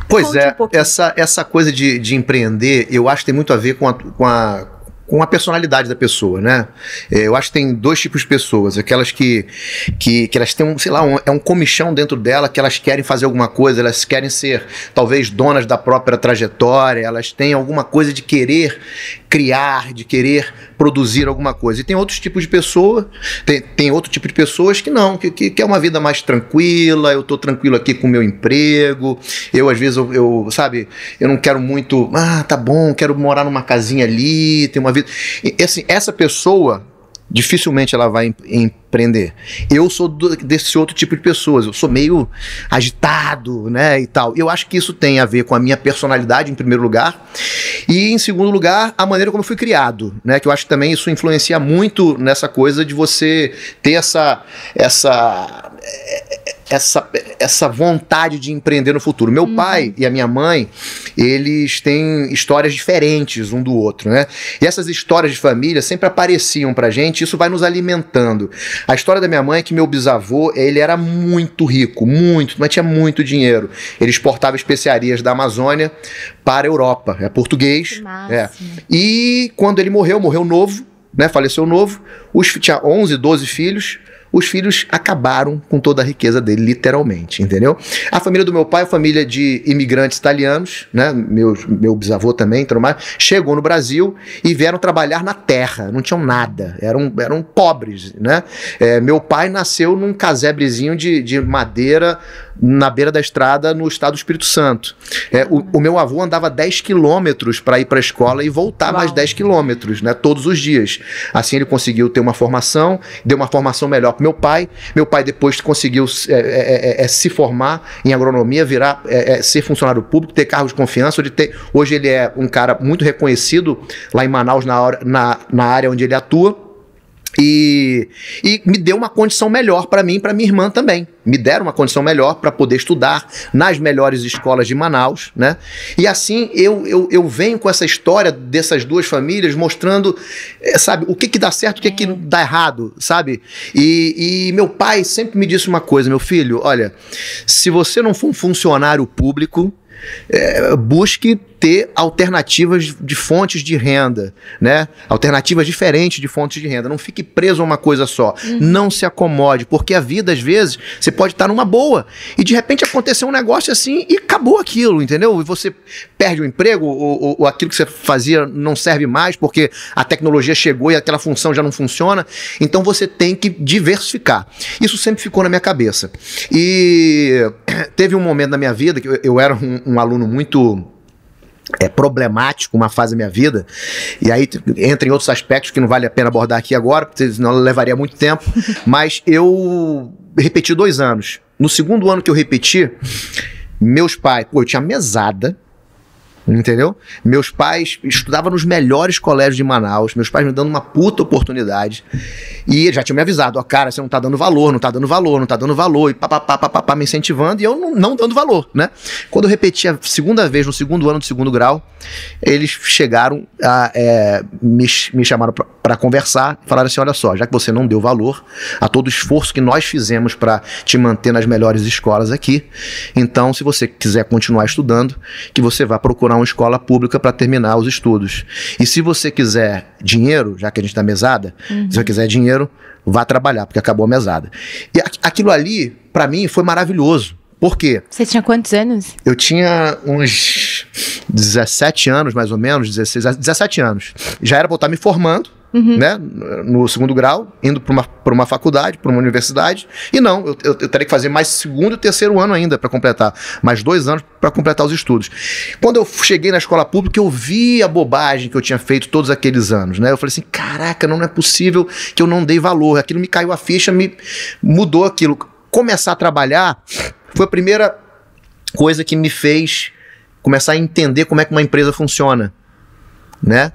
Pois é, essa coisa de empreender, eu acho que tem muito a ver com a personalidade da pessoa, né? Eu acho que tem dois tipos de pessoas, aquelas que elas têm sei lá, é um comichão dentro dela, que elas querem fazer alguma coisa, elas querem ser talvez donas da própria trajetória, elas têm alguma coisa de querer criar, de querer produzir alguma coisa. E tem outros tipos de pessoas, tem outro tipo de pessoas que não, que é uma vida mais tranquila, eu tô tranquilo aqui com o meu emprego, às vezes sabe, eu não quero muito, tá bom, quero morar numa casinha ali, ter uma vida. E, assim, essa pessoa dificilmente ela vai empreender. Eu sou desse outro tipo de pessoas, eu sou meio agitado, né, e tal. Eu acho que isso tem a ver com a minha personalidade, em primeiro lugar, e em segundo lugar, a maneira como eu fui criado, né, que eu acho que também isso influencia muito nessa coisa de você ter essa vontade de empreender no futuro. Meu pai e a minha mãe, eles têm histórias diferentes um do outro, né? E essas histórias de família sempre apareciam pra gente, isso vai nos alimentando. A história da minha mãe é que meu bisavô, ele era muito rico, mas tinha muito dinheiro. Ele exportava especiarias da Amazônia para a Europa, é português. E quando ele morreu novo, né? Faleceu novo, tinha 11, 12 filhos. Os filhos acabaram com toda a riqueza dele, literalmente, entendeu? A família do meu pai é família de imigrantes italianos, né? Meu bisavô também, chegou no Brasil e vieram trabalhar na terra, não tinham nada, eram pobres, né? Meu pai nasceu num casebrezinho de madeira na beira da estrada no estado do Espírito Santo. O meu avô andava 10 quilômetros para ir para a escola e voltar mais 10 quilômetros, né? Todos os dias. Assim ele conseguiu ter uma formação, deu uma formação melhor para meu pai. Meu pai depois conseguiu se formar em agronomia, ser funcionário público, ter cargo de confiança. Hoje ele é um cara muito reconhecido lá em Manaus, na área onde ele atua. E me deu uma condição melhor para mim e para minha irmã também. Me deram uma condição melhor para poder estudar nas melhores escolas de Manaus, né? E assim eu venho com essa história dessas duas famílias mostrando, sabe, o que dá certo, o que dá errado, sabe? E meu pai sempre me disse uma coisa: meu filho, olha, se você não for um funcionário público, busque ter alternativas de fontes de renda, né? Alternativas diferentes de fontes de renda. Não fique preso a uma coisa só. Não se acomode, porque a vida, às vezes, você pode estar numa boa e de repente acontecer um negócio assim e acabou aquilo, entendeu? E você perde o emprego ou aquilo que você fazia não serve mais porque a tecnologia chegou e aquela função já não funciona. Então você tem que diversificar. Isso sempre ficou na minha cabeça. E teve um momento na minha vida que eu era um aluno muito problemático, uma fase da minha vida, e aí entra em outros aspectos que não vale a pena abordar aqui agora, porque senão levaria muito tempo, mas eu repeti 2 anos. No segundo ano que eu repeti, meus pais, eu tinha mesada, entendeu? Meus pais estudavam nos melhores colégios de Manaus, meus pais me dando uma puta oportunidade, e já tinham me avisado: ó, cara, você não tá dando valor, não tá dando valor, não tá dando valor, e papapá, me incentivando, e eu não dando valor, né? Quando eu repeti a segunda vez, no segundo ano do segundo grau, eles chegaram me chamaram para conversar, falaram assim: olha só, já que você não deu valor a todo o esforço que nós fizemos para te manter nas melhores escolas aqui, então se você quiser continuar estudando, que você vá procurar uma escola pública para terminar os estudos. E se você quiser dinheiro, já que a gente tá mesada, se você quiser dinheiro, vá trabalhar, porque acabou a mesada. E aquilo ali, para mim, foi maravilhoso. Por quê? Você tinha quantos anos? Eu tinha uns 17 anos, mais ou menos, 17 anos. Já era para eu estar me formando, né, no segundo grau, indo para uma faculdade, para uma universidade, e não, eu teria que fazer mais segundo e terceiro ano ainda para completar, mais 2 anos para completar os estudos. Quando eu cheguei na escola pública, eu vi a bobagem que eu tinha feito todos aqueles anos, né? Eu falei assim: caraca, não é possível que eu não dei valor, aquilo me caiu a ficha, me mudou aquilo. Começar a trabalhar foi a primeira coisa que me fez começar a entender como é que uma empresa funciona, né?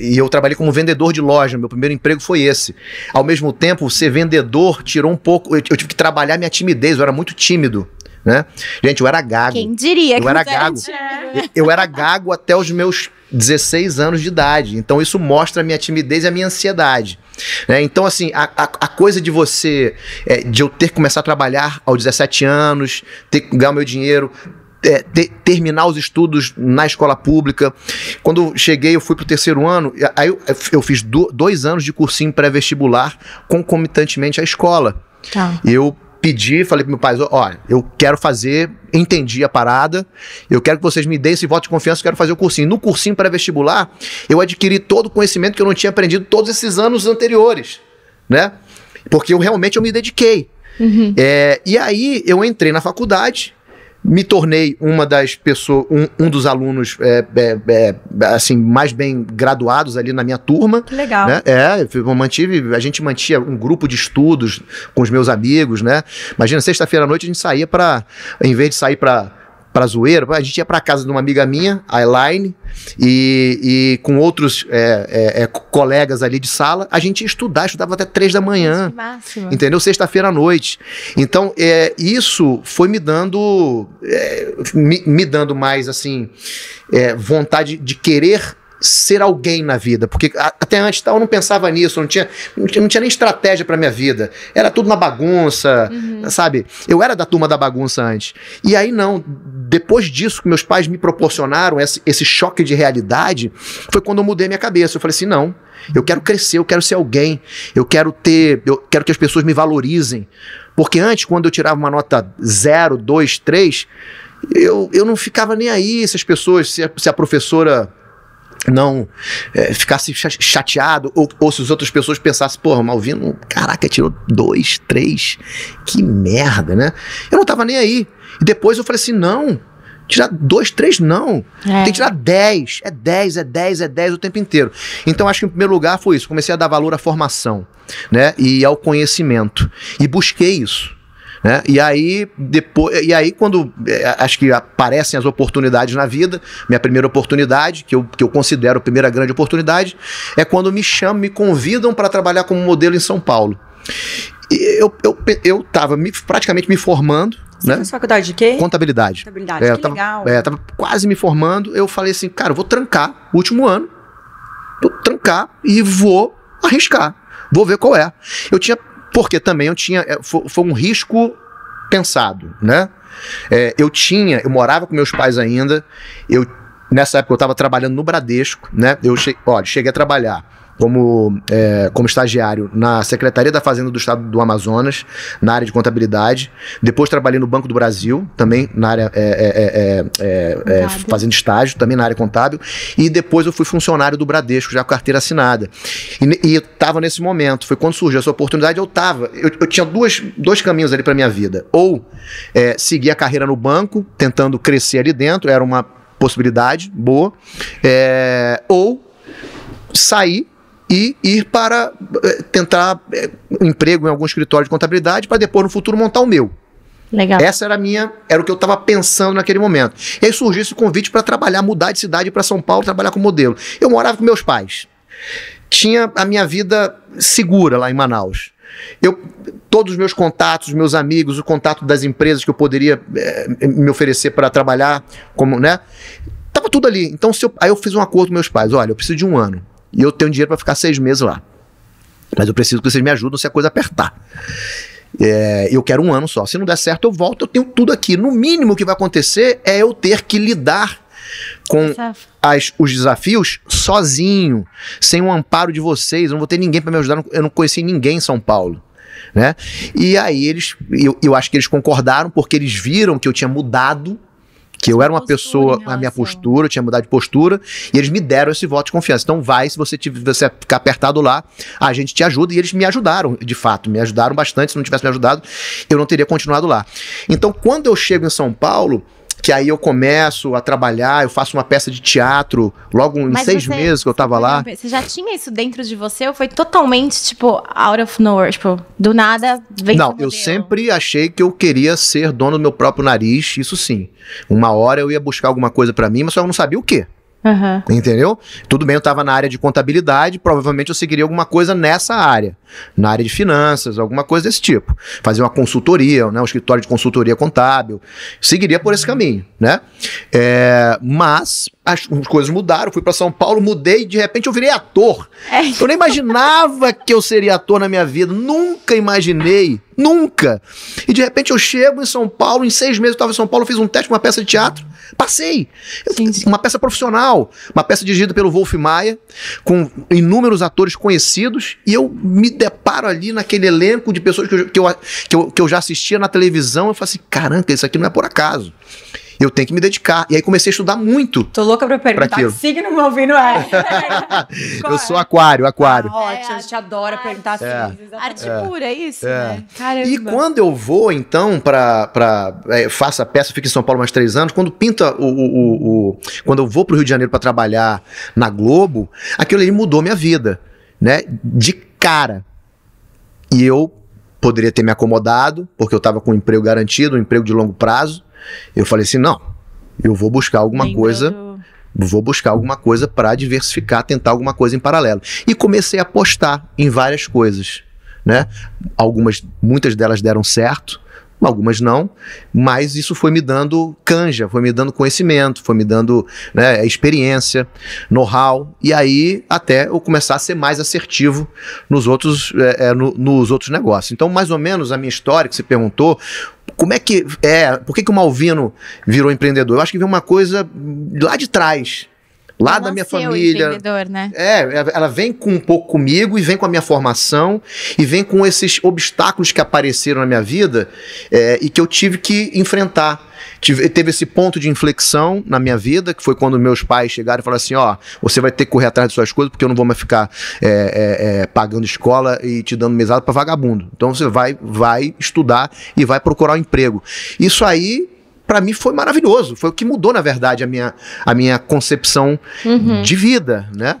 E eu trabalhei como vendedor de loja, meu primeiro emprego foi esse. Ao mesmo tempo, ser vendedor tirou um pouco, eu tive que trabalhar minha timidez, eu era muito tímido, né? Gente, eu era gago. Quem diria que eu era gago. Eu era gago até os meus 16 anos de idade, então isso mostra a minha timidez e a minha ansiedade, né? Então assim, a coisa de você, de eu ter que começar a trabalhar aos 17 anos, ter que ganhar o meu dinheiro, terminar os estudos na escola pública. Quando cheguei, eu fui pro 3º ano, aí eu fiz 2 anos de cursinho pré-vestibular concomitantemente à escola. Tá. Eu pedi, falei pro meu pai, olha, eu quero fazer, entendi a parada, eu quero que vocês me deem esse voto de confiança, eu quero fazer o cursinho. No cursinho pré-vestibular, eu adquiri todo o conhecimento que eu não tinha aprendido todos esses anos anteriores, né? Porque eu me dediquei. Uhum. E aí eu entrei na faculdade, me tornei uma das pessoas, um dos alunos assim, mais bem graduados ali na minha turma. Que legal. Né? A gente mantinha um grupo de estudos com os meus amigos, né? Imagina, sexta-feira à noite a gente saía em vez de sair pra zoeira, a gente ia pra casa de uma amiga minha, a Elaine, e com outros colegas ali de sala, a gente ia estudava até 3 da manhã. Que máximo. Entendeu? Sexta-feira à noite. Então, isso foi me dando mais, assim, vontade de querer ser alguém na vida, porque até antes eu não pensava nisso, não tinha nem estratégia pra minha vida, era tudo na bagunça, sabe? Eu era da turma da bagunça antes, e aí não, depois disso que meus pais me proporcionaram esse choque de realidade, foi quando eu mudei minha cabeça. Eu falei assim, não, eu quero crescer, eu quero ser alguém, eu quero que as pessoas me valorizem, porque antes, quando eu tirava uma nota 0, 2, 3, eu não ficava nem aí se as pessoas, se a professora não ficasse chateado, ou se as outras pessoas pensassem, porra, Malvino, caraca, tirou 2, 3, que merda, né? Eu não tava nem aí. E depois eu falei assim, não, tirar 2, 3 não, tem que tirar 10, é 10 o tempo inteiro. Então acho que em primeiro lugar foi isso, comecei a dar valor à formação, né, e ao conhecimento, e busquei isso. Né? E aí quando acho que aparecem as oportunidades na vida, minha primeira oportunidade, que eu considero a primeira grande oportunidade, é quando me convidam para trabalhar como modelo em São Paulo. E eu estava praticamente me formando. Você fez faculdade de quê? Contabilidade. Que legal. Tava quase me formando, eu falei assim, cara, eu vou trancar o último ano, vou trancar e vou arriscar, vou ver qual é. Porque também foi um risco pensado, né? Eu morava com meus pais ainda, nessa época eu estava trabalhando no Bradesco, né? Cheguei a trabalhar como estagiário na Secretaria da Fazenda do Estado do Amazonas, na área de contabilidade. Depois trabalhei no Banco do Brasil, também na área fazendo estágio, também na área contábil. E depois eu fui funcionário do Bradesco, já com carteira assinada. E eu estava nesse momento, foi quando surgiu essa oportunidade, eu tinha dois caminhos ali para minha vida. Ou seguir a carreira no banco, tentando crescer ali dentro, era uma possibilidade boa, ou sair e ir para tentar um emprego em algum escritório de contabilidade para depois no futuro montar o meu. Legal. Essa era o que eu estava pensando naquele momento. E aí surgiu esse convite para trabalhar, mudar de cidade para São Paulo, trabalhar como modelo. Eu morava com meus pais. Tinha a minha vida segura lá em Manaus. Todos os meus contatos, meus amigos, o contato das empresas que eu poderia me oferecer para trabalhar, né? Tava tudo ali. Então, aí eu fiz um acordo com meus pais. Olha, eu preciso de 1 ano. E eu tenho dinheiro para ficar 6 meses lá. Mas eu preciso que vocês me ajudem se a coisa apertar. Eu quero 1 ano só. Se não der certo, eu volto, eu tenho tudo aqui. No mínimo que vai acontecer é eu ter que lidar com os desafios sozinho, sem o amparo de vocês. Eu não vou ter ninguém para me ajudar. Eu não conheci ninguém em São Paulo. Né? E aí eu acho que eles concordaram, porque eles viram que eu tinha mudado, que eu era uma pessoa, a minha postura, eu tinha mudado de postura, e eles me deram esse voto de confiança. Então se você ficar apertado lá, a gente te ajuda, e eles me ajudaram, de fato, me ajudaram bastante. Se não tivesse me ajudado, eu não teria continuado lá. Então, quando eu chego em São Paulo, que aí eu começo a trabalhar, eu faço uma peça de teatro, logo em 6 meses que eu tava lá. Você já tinha isso dentro de você, ou foi totalmente, tipo, out of nowhere, tipo, do nada, vem Não, eu sempre achei que eu queria ser dono do meu próprio nariz, isso sim. Uma hora eu ia buscar alguma coisa pra mim, mas só eu não sabia o quê. Uhum. Entendeu? Tudo bem, eu estava na área de contabilidade, provavelmente eu seguiria alguma coisa nessa área, na área de finanças, alguma coisa desse tipo. Fazer uma consultoria, né, um escritório de consultoria contábil, seguiria por esse caminho, né? Mas as coisas mudaram, fui pra São Paulo, mudei e de repente eu virei ator. Eu nem imaginava que eu seria ator na minha vida, nunca imaginei, nunca. E de repente eu chego em São Paulo, em 6 meses eu estava em São Paulo, fiz um teste com uma peça de teatro, passei. Uma peça profissional, uma peça dirigida pelo Wolf Maia, com inúmeros atores conhecidos, e eu me deparo ali naquele elenco de pessoas que eu já assistia na televisão, eu falei assim, caramba, isso aqui não é por acaso. Eu tenho que me dedicar. E aí comecei a estudar muito. Tô louca pra perguntar que signo meu ouvindo é. Eu sou aquário. Ótimo, a gente adora perguntar signos. Arte pura, é isso, né? Caramba. E quando eu vou, então, faço a peça, fico em São Paulo mais 3 anos, quando pinta quando eu vou pro Rio de Janeiro para trabalhar na Globo, aquilo ali mudou minha vida, né? De cara. E eu poderia ter me acomodado, porque eu tava com um emprego garantido, um emprego de longo prazo. Eu falei assim, não, eu vou buscar alguma coisa para diversificar, tentar alguma coisa em paralelo. E comecei a apostar em várias coisas, né? Muitas delas deram certo, algumas não, mas isso foi me dando canja, foi me dando conhecimento, foi me dando, né, experiência, know-how, e aí até eu começar a ser mais assertivo nos outros negócios. Então, mais ou menos a minha história, que você perguntou, por que o Malvino virou empreendedor? Eu acho que veio uma coisa lá de trás, lá da minha família. Empreendedor, né? Ela vem com um pouco comigo e vem com a minha formação e vem com esses obstáculos que apareceram na minha vida e que eu tive que enfrentar. Teve esse ponto de inflexão na minha vida, que foi quando meus pais chegaram e falaram assim, você vai ter que correr atrás de suas coisas, porque eu não vou mais ficar pagando escola e te dando mesada para vagabundo. Então você vai estudar e vai procurar um emprego. Isso aí, para mim, foi maravilhoso. Foi o que mudou, na verdade, a minha concepção de vida, né?